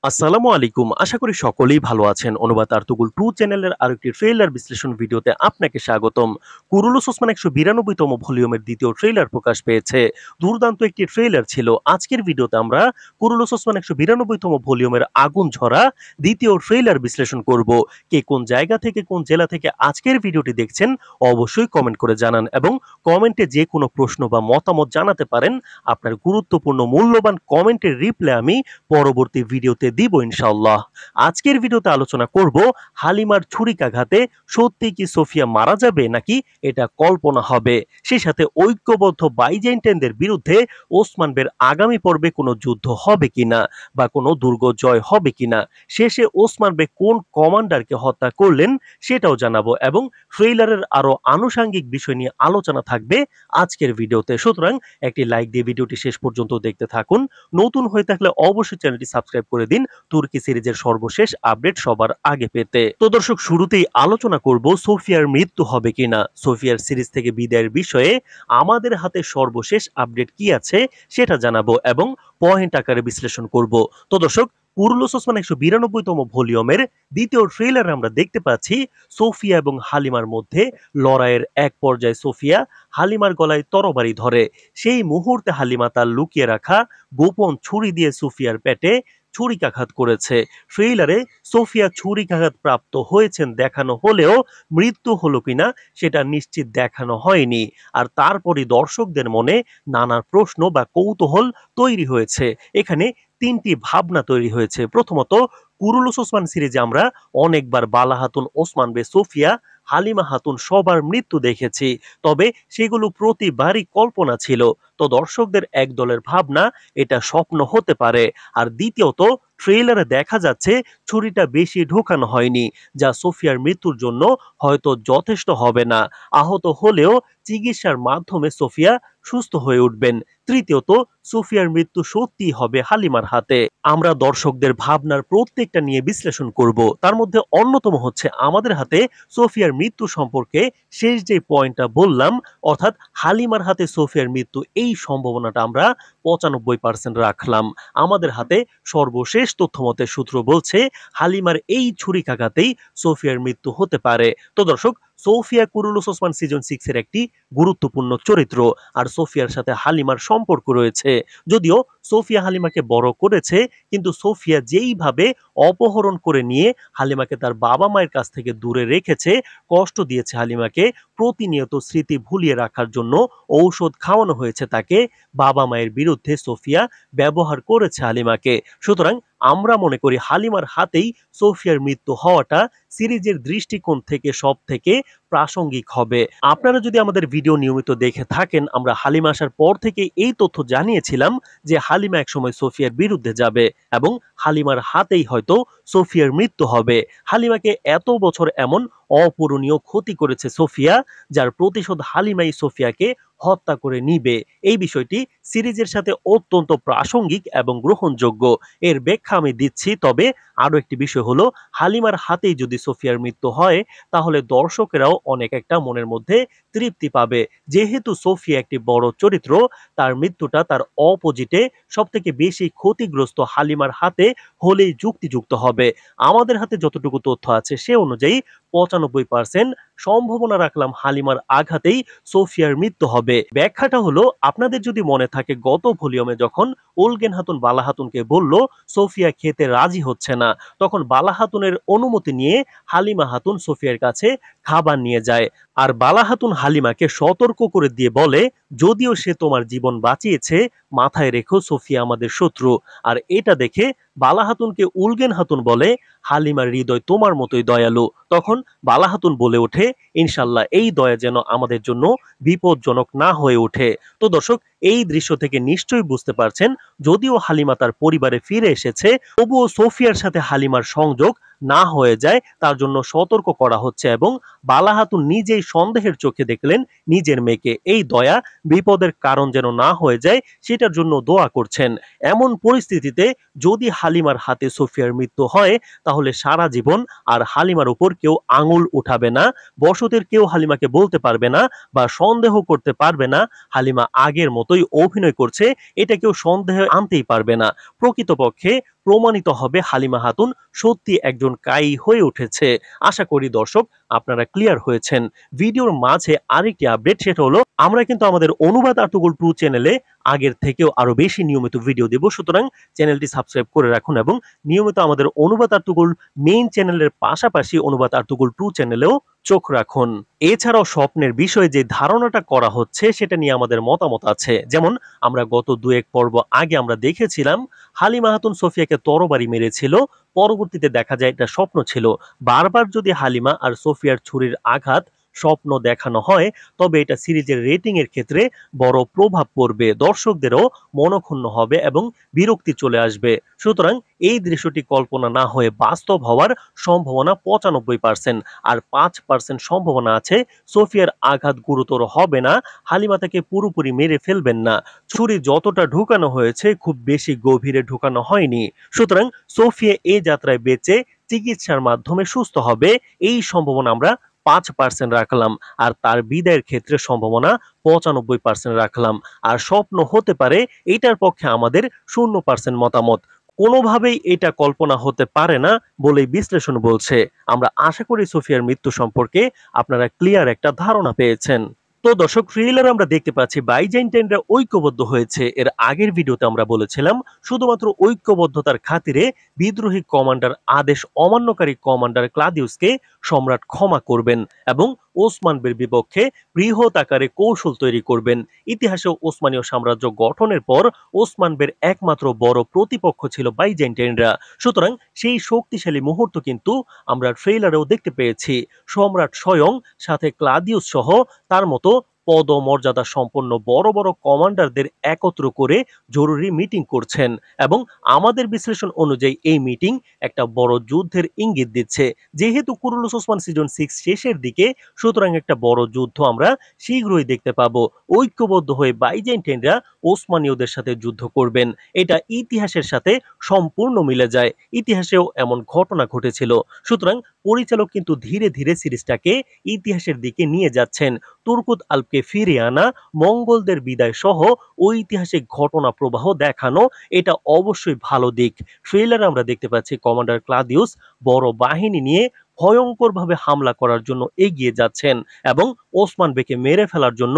আসসালামু আলাইকুম। আশা করি সকলেই ভালো আছেন। অনুবাদ আর্তুগুল 2 চ্যানেলের আরেকটি ট্রেইলার বিশ্লেষণ ভিডিওতে আপনাকে স্বাগতম। কুরুলুস ওসমান ১৯২তম ভলিউমের দ্বিতীয় ট্রেইলার প্রকাশ পেয়েছে। দুর্দান্ত একটি ট্রেইলার ছিল। আজকের ভিডিওতে আমরা কুরুলুস ওসমান ১৯২তম ভলিউমের আগুন ঝরা দ্বিতীয় ট্রেইলার বিশ্লেষণ করব। কে কোন জায়গা থেকে কোন জেলা থেকে আজকের ভিডিওটি দেখছেন অবশ্যই কমেন্ট করে জানান এবং কমেন্টে যে কোনো প্রশ্ন বা মতামত জানাতে পারেন। আপনার গুরুত্বপূর্ণ মূল্যবান কমেন্টের রিপ্লাই আমি পরবর্তী ভিডিওতে দিব ইনশাআল্লাহ। আজকের ভিডিওতে আলোচনা করব হালিমার ছুরিকাঘাতে সত্যি কি সোফিয়া মারা যাবে নাকি এটা কল্পনা হবে। সেই সাথে ঐক্যবদ্ধ বাইজেন্টাইনদের বিরুদ্ধে ওসমান বের আগামী পর্বে কোনো যুদ্ধ হবে কিনা বা কোনো দুর্গ জয় হবে কিনা, শেষে ওসমান বে কোন কমান্ডারকে হত্যা করলেন সেটাও জানাবো এবং ট্রেইলারের আরো আনুষঙ্গিক বিষয় নিয়ে আলোচনা থাকবে আজকের ভিডিওতে। সুতরাং একটি লাইক দিয়ে ভিডিওটি শেষ পর্যন্ত দেখতে থাকুন। নতুন হয়ে থাকলে অবশ্যই চ্যানেলটি সাবস্ক্রাইব করে দিন তুর্কি সিরিজের সর্বশেষ আপডেট সবার আগে পেতে। তো দর্শক, শুরুতেই আলোচনা করব সোফিয়ার মৃত্যু হবে কিনা। সোফিয়ার সিরিজ থেকে বিদায়ের বিষয়ে আমাদের হাতে সর্বশেষ আপডেট কি আছে সেটা জানাবো এবং পয়েন্ট আকারে বিশ্লেষণ করব। তো দর্শক, কুরুলুস ওসমান ১৯২তম ভলিউমের দ্বিতীয় ট্রেইলারে আমরা দেখতে পাচ্ছি সোফিয়া এবং হালিমার মধ্যে লড়াইয়ের এক পর্যায়ে সোফিয়া হালিমার গলায় তরবারি ধরে। সেই মুহূর্তে হালিমা তার লুকিয়ে রাখা গোপন ছুরি দিয়ে সোফিয়ার পেটে ছুরিকাঘাত করেছে। ট্রেইলারে সোফিয়া ছুরিকাঘাত প্রাপ্ত হয়েছেন দেখানো হলেও মৃত্যু হলো কিনা সেটা নিশ্চিত দেখানো হয়নি। আর তারপরই দর্শকদের মনে নানা প্রশ্ন বা কৌতূহল তৈরি হয়েছে। এখানে তিনটি ভাবনা তৈরি হয়েছে। প্রথমত, কুরুলুস ওসমান সিরিজে আমরা অনেকবার বালা হাতুন, ওসমান বে সোফিয়া, হালিমা হাতুন সবার মৃত্যু দেখেছি, তবে সেগুলো প্রতিবারই কল্পনা ছিল। তো দর্শকদের এক দলের ভাবনা এটা স্বপ্ন হতে পারে। আর দ্বিতীয়ত, ট্রেইলারে দেখা যাচ্ছে ছুরিটা বেশি ঢোকানো হয়নি, যা সোফিয়ার মৃত্যুর জন্য হয়তো যথেষ্ট হবে না। আহত হলেও চিকিৎসার মাধ্যমে সোফিয়া সুস্থ হয়ে উঠবেন। তৃতীয়ত, সোফিয়ার মৃত্যু সত্যিই হবে হালিমার হাতে। আমরা দর্শকদের ভাবনার প্রত্যেকটা নিয়ে বিশ্লেষণ করব। তার মধ্যে অন্যতম হচ্ছে আমাদের হাতে সোফিয়ার মৃত্যু সম্পর্কে শেষ যে পয়েন্টটা বললাম, অর্থাৎ হালিমার হাতে সোফিয়ার মৃত্যু, এই সম্ভাবনাটা আমরা ৯৫% রাখলাম। আমাদের হাতে সর্বশেষ তথ্যমতে সূত্র বলছে হালিমার এই ছুরিকাঘাতেই সোফিয়ার মৃত্যু হতে পারে। তো দর্শক, সোফিয়া কুরুলুস ওসমান সিজন 6 এর একটি গুরুত্বপূর্ণ চরিত্র আর সোফিয়ার সাথে হালিমার সম্পর্ক রয়েছে। যদিও সোফিয়া হালিমাকে বড় করেছে, কিন্তু সোফিয়া যেইভাবে অপহরণ করে নিয়ে হালিমাকে তার বাবা মায়ের কাছ থেকে দূরে রেখেছে, কষ্ট দিয়েছে হালিমাকে, প্রতিনিয়ত স্মৃতি ভুলিয়ে রাখার জন্য ঔষধ খাওয়ানো হয়েছে তাকে, বাবা মায়ের বিরুদ্ধে সোফিয়া ব্যবহার করেছে হালিমাকে। সুতরাং আমরা মনে করি হালিমার হাতেই সোফিয়ার মৃত্যু হওয়াটা সিরিজের দৃষ্টিকোণ থেকে সব থেকে প্রাসঙ্গিক হবে। আপনারা যদি আমাদের ভিডিও নিয়মিত দেখে থাকেন, আমরা হালিমা আসার পর থেকে এই তথ্য জানিয়েছিলাম যে হালিমা একসময় সোফিয়ার বিরুদ্ধে যাবে এবং হালিমার হাতেই হয়তো সোফিয়ার মৃত্যু হবে। হালিমাকে এত বছর এমন অপূরণীয় ক্ষতি করেছে সোফিয়া, যার প্রতিশোধ হালিমাই সোফিয়াকে হত্যা করে নিবে। এই বিষয়টি সিরিজের সাথে অত্যন্ত প্রাসঙ্গিক এবং গ্রহণযোগ্য। এর ব্যাখ্যা আমি দিচ্ছি, তবে আরো একটি বিষয় হলো, হালিমার হাতেই যদি সোফিয়ার মৃত্যু হয় তাহলে দর্শকেরাও অনেক একটা মনের মধ্যে তৃপ্তি পাবে। যেহেতু সোফিয়া একটি বড় চরিত্র, তার মৃত্যুটা তার অপোজিটে সব থেকে বেশি ক্ষতিগ্রস্ত হালিমার হাতে হলেই যুক্তিযুক্ত হবে। আমাদের হাতে যতটুকু তথ্য আছে সে অনুযায়ী ৯৫% সম্ভাবনা রাখলাম হালিমার আঘাতেই সোফিয়ার মৃত্যু হবে। ব্যাখ্যাটা হলো, আপনাদের যদি মনে থাকে গত ভলিউমে যখন ওলগেন হাতুন বালা হাতুনকে বলল সোফিয়া খেতে রাজি হচ্ছে না, তখন বালা হাতুনের অনুমতি নিয়ে হালিমা হাতুন সোফিয়ার কাছে খাবার নিয়ে যায়। আর বালা হাতুন হালিমাকে সতর্ক করে দিয়ে বলে, যদিও সে তোমার জীবন বাঁচিয়েছে, মাথায় রেখো সোফিয়া আমাদের শত্রু। আর এটা দেখে বালা হাতুনকে উলগেন হাতুন বলে, হালিমার হৃদয় তোমার মতোই দয়ালু। তখন বালা হাতুন বলে ওঠে, ইনশাল্লাহ এই দয়া যেন আমাদের জন্য বিপজ্জনক না হয়ে ওঠে। তো দর্শক, এই দৃশ্য থেকে নিশ্চয়ই বুঝতে পারছেন, যদিও হালিমা তার পরিবারে ফিরে এসেছে, তবুও সোফিয়ার সাথে হালিমার সংযোগ না হয়ে যায় তার জন্য সতর্ক করা হচ্ছে এবং বালা হাতুন নিজেই সন্দেহের চোখে দেখলেন নিজের মেয়েকে। এই দয়া বিপদের কারণ যেন না হয়ে যায় সেটার জন্য দোয়া করছেন। এমন পরিস্থিতিতে যদি হালিমার হাতে সোফিয়ার মৃত্যু হয়, তাহলে সারা জীবন আর হালিমার উপর কেউ আঙুল উঠাবে না, বসতের কেউ হালিমাকে বলতে পারবে না বা সন্দেহ করতে পারবে না হালিমা আগের মতোই অভিনয় করছে, এটা কেউ সন্দেহ আনতেই পারবে না। প্রকৃতপক্ষে প্রমাণিত হবে হালিমা খাতুন সত্যি একজন কাই হয়ে উঠেছে। আশা করি দর্শক আপনারা ক্লিয়ার হয়েছেন। ভিডিওর মাঝে আরেকটি আপডেট, সেটা হলো আমরা কিন্তু আমাদের অনুবাদ আর্তুগল 2 চ্যানেলে আগের থেকেও আরো বেশি নিয়মিত ভিডিও দেব। সুতরাং চ্যানেলটি সাবস্ক্রাইব করে রাখুন এবং নিয়মিত আমাদের অনুবাদ আর্তুগল মেইন চ্যানেলের পাশাপাশি অনুবাদ আর্তুগল 2 চ্যানেলেও চোখ রাখুন। এছাড়াও স্বপ্নের বিষয়ে যে ধারণাটা করা হচ্ছে সেটা নিয়ে আমাদের মতামত আছে। যেমন আমরা গত 2-1 পর্ব আগে আমরা দেখেছিলাম হালিমা খাতুন সোফিয়াকে তরবারি মেরেছিল, পরবর্তীতে দেখা যায় এটা স্বপ্ন ছিল। বারবার যদি হালিমা আর সোফিয়ার ছুরির আঘাত স্বপ্ন দেখানো হয় তবে এটা সিরিজের রেটিং এর ক্ষেত্রে বড় প্রভাব পড়বে, দর্শকদেরও মনক্ষুণ্ণ হবে এবং বিরক্তি চলে আসবে। সুতরাং এই দৃশ্যটি কল্পনা না হয়ে বাস্তব হওয়ার সম্ভাবনা 95%, আর 5% সম্ভাবনা আছে সোফিয়ার আঘাত গুরুতর হবে না, হালিমা তাকে পুরোপুরি মেরে ফেলবেন না। ছুরি যতটা ঢুকানো হয়েছে খুব বেশি গভীরে ঢুকানো হয়নি। সুতরাং সোফিয়া এই যাত্রায় বেঁচে চিকিৎসার মাধ্যমে সুস্থ হবে, এই সম্ভাবনা আমরা 5% রাখলাম, আর তার বিদায়ের ক্ষেত্রে সম্ভাবনা 95% রাখলাম। আর স্বপ্ন হতে পারে এটার পক্ষে আমাদের 0% মতামত। কোনোভাবেই এটা কল্পনা হতে পারে না বলেই বিশ্লেষণ বলছে। আমরা আশা করি সোফিয়ার মৃত্যু সম্পর্কে আপনারা ক্লিয়ার একটা ধারণা পেয়েছেন। তো দর্শক, ট্রেইলার আমরা দেখতে পাচ্ছি বাইজেন্টাইনরা ঐক্যবদ্ধ হয়েছে। এর আগের ভিডিওতে আমরা বলেছিলাম শুধুমাত্র ঐক্যবদ্ধতার খাতিরে বিদ্রোহী কমান্ডার আদেশ অমান্যকারী কমান্ডার ক্লাদিউসকে সম্রাট ক্ষমা করবেন এবং ওসমানদের বিপক্ষে বৃহৎ আকারে কৌশল তৈরি করবেন। ইতিহাসে ওসমানীয় সাম্রাজ্য গঠনের পর ওসমানদের একমাত্র বড় প্রতিপক্ষ ছিল বাইজেন্টাইনরা। সুতরাং সেই শক্তিশালী মুহূর্ত কিন্তু আমরা ট্রেইলারেও দেখতে পেয়েছি। সম্রাট স্বয়ং সাথে ক্লাদিউস সহ তার মতো পদমর্যাদা সম্পন্ন বড় বড় কমান্ডারদের একত্র করে জরুরি মিটিং করছেন এবং আমাদের বিশ্লেষণ অনুযায়ী এই মিটিং একটা বড় যুদ্ধের ইঙ্গিত দিচ্ছে। যেহেতু কুরুলুস ওসমান সিজন 6 শেষের দিকে, সুতরাং একটা বড় যুদ্ধ আমরা শীঘ্রই দেখতে পাবো। ঐক্যবদ্ধ হয়ে বাইজেন্টাইনরা ওসমানীয়দের সাথে যুদ্ধ করবেন, এটা ইতিহাসের সাথে সম্পূর্ণ মিলে যায়। ইতিহাসেও এমন ঘটনা ঘটেছিল। সুতরাং পরিচালক কিন্তু ধীরে ধীরে সিরিজটাকে ইতিহাসের দিকে নিয়ে যাচ্ছেন। তুর্কুত আল্পকে ফিরিয়ে আনা, মঙ্গলদের বিদায় সহ ঐতিহাসিক ঘটনা প্রবাহ দেখানো, এটা অবশ্যই ভালো দিক। ট্রেইলারে আমরা দেখতে পাচ্ছি কমান্ডার ক্লাদিউস বড় বাহিনী নিয়ে ভয়ঙ্করভাবে হামলা করার জন্য এগিয়ে যাচ্ছেন এবং ওসমান বেকে মেরে ফেলার জন্য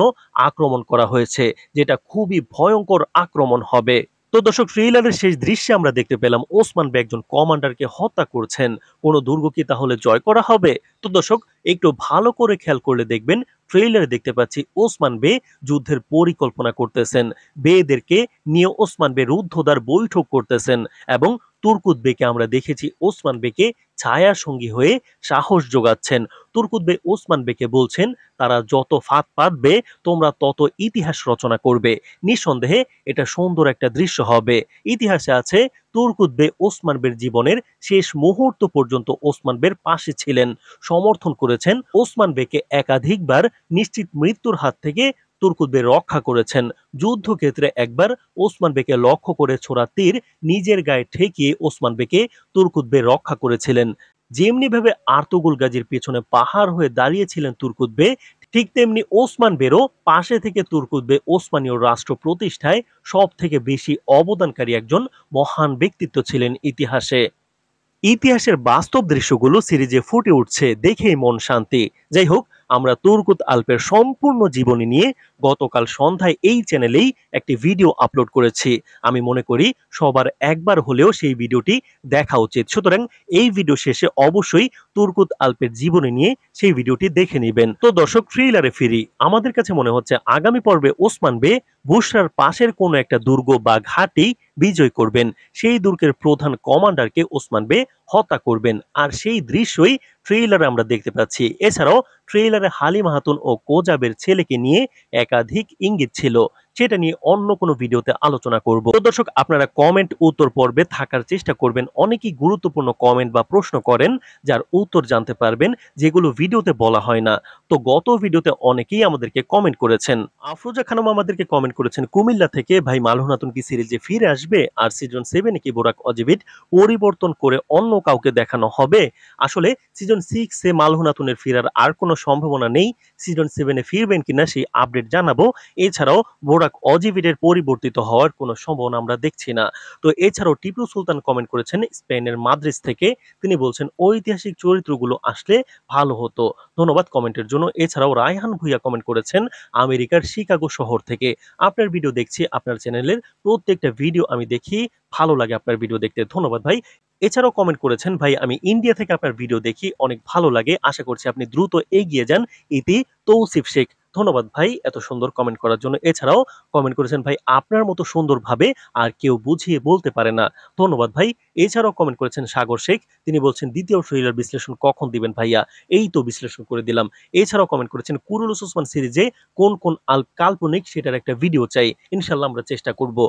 আক্রমণ করা হয়েছে, যেটা খুবই ভয়ঙ্কর আক্রমণ হবে। তো দর্শক, ট্রেইলারের শেষ দৃশ্যে আমরা দেখতে পেলাম ওসমান বে একজন কমান্ডারকে হত্যা করছেন। কোন দুর্গ কি তাহলে জয় করা হবে? তো দর্শক, একটু ভালো করে খেয়াল করলে দেখবেন ট্রেইলারে দেখতে পাচ্ছি ওসমান বে যুদ্ধের পরিকল্পনা করতেছেন। বেদেরকে নিয়ে ওসমান বে রুদ্ধদ্বার বৈঠক করতেছেন এবং তুর্কুত বেকে আমরা দেখেছি ওসমান বেকে ছায়া সঙ্গী হয়ে সাহস যোগাচ্ছেন। তুর্কুত বে ওসমান বেকে বলছেন তারা যত ফাঁদ পাতবে তোমরা তত ইতিহাস রচনা করবে। নিঃসন্দেহে এটা সুন্দর একটা দৃশ্য হবে। ইতিহাসে আছে তুর্কুত বে ওসমান বের জীবনের শেষ মুহূর্ত পর্যন্ত ওসমান বের পাশে ছিলেন, সমর্থন করেছেন। ওসমান বেকে একাধিকবার নিশ্চিত মৃত্যুর হাত থেকে তুর্কুত বে রক্ষা করেছেন। যুদ্ধক্ষেত্রে একবার ওসমান বেকে লক্ষ্য করে ছোড়া তীর নিজের গায়ে ঠেকিয়ে ওসমান বেকে তুর্কুত বে রক্ষা করেছিলেন। যেমনি ভাবে আর্তুগুল গাজীর পেছনে পাহাড় হয়ে দাঁড়িয়েছিলেন তুর্কুত বে, ঠিক তেমনি ওসমান বেরও পাশে থেকে তুর্কুত বে ওসমানীয় রাষ্ট্র প্রতিষ্ঠায় সব থেকে বেশি অবদানকারী একজন মহান ব্যক্তিত্ব ছিলেন ইতিহাসে। ইতিহাসের বাস্তব দৃশ্যগুলো সিরিজে ফুটে উঠছে, দেখেই মন শান্তি। যাই হোক, আমরা তুর্কুত আল্পের সম্পূর্ণ জীবনী নিয়ে গতকাল সন্ধ্যায় এই চ্যানেলেই একটি ভিডিও আপলোড করেছি। আমি মনে করি সবার একবার হলেও সেই ভিডিওটি দেখা উচিত। সুতরাং এই ভিডিও শেষে অবশ্যই তুর্কুত আল্পের জীবনী নিয়ে সেই ভিডিওটি দেখে নেবেন। তো দর্শক, ট্রেইলারে ফিরি। আমাদের কাছে মনে হচ্ছে আগামী পর্বে ওসমান বে বুশরার পাশের কোনো একটা দুর্গ বা ঘাঁটি বিজয় করবেন। সেই দুর্গের প্রধান কমান্ডারকে ওসমান বে হত্যা করবেন, আর সেই দৃশ্যই ট্রেইলারে আমরা দেখতে পাচ্ছি। এছাড়াও ট্রেইলারে হালিমা খাতুন ও কোজাবের ছেলেকে নিয়ে একাধিক ইঙ্গিত ছিল, সেটা নিয়ে অন্য কোনো ভিডিওতে আলোচনা করব। তো দর্শক, আপনারা কমেন্ট উত্তর পর্বে থাকার চেষ্টা করবেন। অনেকেই গুরুত্বপূর্ণ কমেন্ট বা প্রশ্ন করেন যার উত্তর জানতে পারবেন, যেগুলো ভিডিওতে বলা হয় না। তো গত ভিডিওতে অনেকেই আমাদেরকে কমেন্ট করেছেন। আফরোজা খানম আমাদেরকে কমেন্ট করেছেন কুমিল্লা থেকে, ভাই মালহু নাতুন কি সিরিজে ফিরে আসবে? আর সিজন 7 কি বোরাক অজিবিট পরিবর্তন করে অন্য কাউকে দেখানো হবে? আসলে সিজন 6 এ মালহু নাতুনের ফেরার আর কোনো সম্ভাবনা নেই। সিজন 7 এ ফিরবেন কিনা সেই আপডেট জানাবো। এছাড়াও বোরাক ইরাক অজিভিডের পরিবর্তিত হওয়ার কোনো সম্ভাবনা আমরা দেখছি না। তো এছাড়াও টিপু সুলতান কমেন্ট করেছেন স্পেনের মাদ্রিদ থেকে। তিনি বলছেন ঐতিহাসিক চরিত্রগুলো আসলে ভালো হতো। ধন্যবাদ কমেন্টের জন্য। এছাড়াও রায়হান ভূঁইয়া কমেন্ট করেছেন আমেরিকার শিকাগো শহর থেকে। আপনার ভিডিও দেখছি, আপনার চ্যানেলের প্রত্যেকটা ভিডিও আমি দেখি, ভালো লাগে আপনার ভিডিও দেখতে। ধন্যবাদ ভাই। এছাড়াও কমেন্ট করেছেন ভাই আমি ইন্ডিয়া থেকে আপনার ভিডিও দেখি, অনেক ভালো লাগে। আশা করছি আপনি দ্রুত এগিয়ে যান। ইতি তৌসিফ শেখ। ধন্যবাদ ভাই এত সুন্দর কমেন্ট করার জন্য। এছাড়াও কমেন্ট করেছেন ভাই আপনার মতো সুন্দরভাবে আর কেউ বুঝিয়ে বলতে পারে না। ধন্যবাদ ভাই। এছাড়াও কমেন্ট করেছেন সাগর শেখ। তিনি বলছেন দ্বিতীয় ট্রেইলার বিশ্লেষণ কখন দিবেন ভাইয়া? এই তো বিশ্লেষণ করে দিলাম। এছাড়াও কমেন্ট করেছেন কুরুলুস ওসমান সিরিজে কোন কোন কাল্পনিক সেটার একটা ভিডিও চাই। ইনশাআল্লাহ আমরা চেষ্টা করব।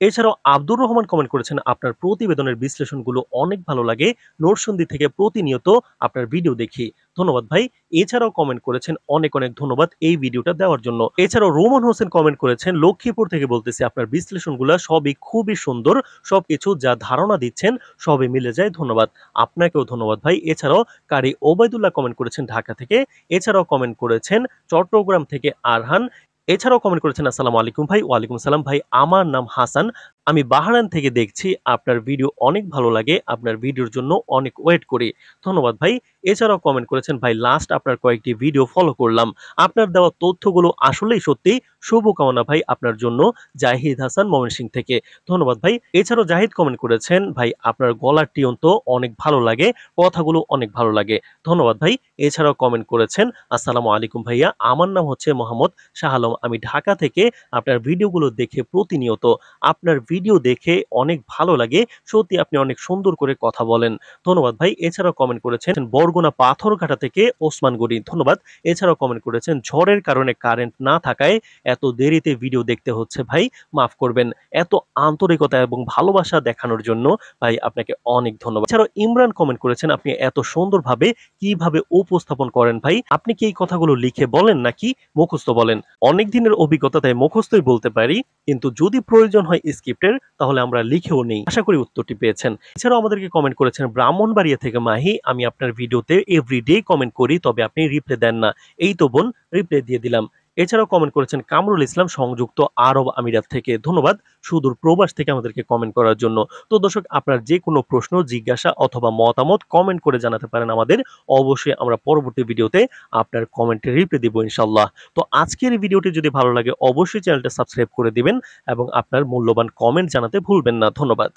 এছাড়াও আব্দুর রহমান কমেন্ট করেছেন আপনার প্রতিবেদনের বিশ্লেষণগুলো অনেক ভালো লাগে। নরসিংদী থেকে প্রতিনিয়ত আপনার ভিডিও দেখি। ধন্যবাদ ভাই। এছাড়াও কমেন্ট করেছেন অনেক অনেক ধন্যবাদ এই ভিডিওটা দেওয়ার জন্য। এছাড়াও রোমান হোসেন কমেন্ট করেছেন লক্ষ্মীপুর থেকে বলতেছি আপনার বিশ্লেষণগুলো সবই খুবই সুন্দর। সবকিছু যা ধারণা দিচ্ছেন সবই মিলে যায়। ধন্যবাদ। আপনাকেও ধন্যবাদ ভাই। এছাড়াও কারি ওবায়দুল্লাহ কমেন্ট করেছেন ঢাকা থেকে। এছাড়াও কমেন্ট করেছেন চট্টগ্রাম থেকে আরহান। এছাড়াও কমেন্ট করেছেন আসসালামু আলাইকুম ভাই। ওয়ালাইকুম সালাম ভাই। আমার নাম হাসান। আমি বাহরাইন থেকে দেখছি। আপনার ভিডিও অনেক ভালো লাগে। আপনার ভিডিওর জন্য অনেক ওয়েট করি। ধন্যবাদ ভাই। এছাড়াও কমেন্ট করেছেন ভাই লাস্ট আপনার কয়েকটি ভিডিও ফলো করলাম। আপনার দেওয়া তথ্যগুলো আসলেই সত্যি। শুভকামনা ভাই আপনার জন্য। জাহিদ হাসান ময়মনসিংহ থেকে। ধন্যবাদ ভাই। এছাড়াও জাহিদ কমেন্ট করেছেন ভাই আপনার গলার টিউন তো অনেক ভালো লাগে। কথাগুলো অনেক ভালো লাগে। ধন্যবাদ ভাই। এছাড়াও কমেন্ট করেছেন আসসালামু আলাইকুম ভাইয়া। আমার নাম হচ্ছে মোহাম্মদ শাহ আলম। আমি ঢাকা থেকে আপনার ভিডিওগুলো দেখে প্রতিনিয়ত আপনার ভিডিও দেখে অনেক ভালো লাগে। সত্যি আপনি অনেক সুন্দর করে কথা বলেন। ধন্যবাদ ভাই। এছাড়াও কমেন্ট করেছেন বরগুনা পাথরঘাটা থেকে ওসমান গনি। ধন্যবাদ। এছাড়াও কমেন্ট করেছেন ঝড়ের কারণে কারেন্ট না থাকায় এত দেরিতে ভিডিও দেখতে হচ্ছে ভাই, মাফ করবেন। এত আন্তরিকতা এবং ভালোবাসা দেখানোর জন্য ভাই আপনাকে অনেক ধন্যবাদ। এছাড়াও ইমরান কমেন্ট করেছেন আপনি এত সুন্দরভাবে কিভাবে উপস্থাপন করেন ভাই? আপনি কি এই কথাগুলো লিখে বলেন নাকি মুখস্থ বলেন? অনেক দিনের অভিজ্ঞতা তাই মুখস্থই বলতে পারি, কিন্তু যদি প্রয়োজন হয় স্ক্রিপ্টের তাহলে আমরা লিখেও নেই। আশা করি উত্তরটি পেয়েছেন। এছাড়াও আমাদেরকে কমেন্ট করেছেন ব্রাহ্মণবাড়িয়া থেকে মাহি। আমি আপনার ভিডিওতে এভরিডে কমেন্ট করি, তবে আপনি রিপ্লাই দেন না। এই তো বোন, রিপ্লাই দিয়ে দিলাম। এছাড়াও কমেন্ট করেছেন কামরুল ইসলাম সংযুক্ত আরব আমিরাত থেকে। ধন্যবাদ সুদূর প্রবাস থেকে আমাদেরকে কমেন্ট করার জন্য। তো দর্শক আপনার যে কোনো প্রশ্ন, জিজ্ঞাসা অথবা মতামত কমেন্ট করে জানাতে পারেন আমাদের। অবশ্যই আমরা পরবর্তী ভিডিওতে আপনার কমেন্টে রিপ্লাই দিব ইনশাআল্লাহ। তো আজকের এই ভিডিওটি যদি ভালো লাগে অবশ্যই চ্যানেলটা সাবস্ক্রাইব করে দিবেন এবং আপনার মূল্যবান কমেন্ট জানাতে ভুলবেন না। ধন্যবাদ।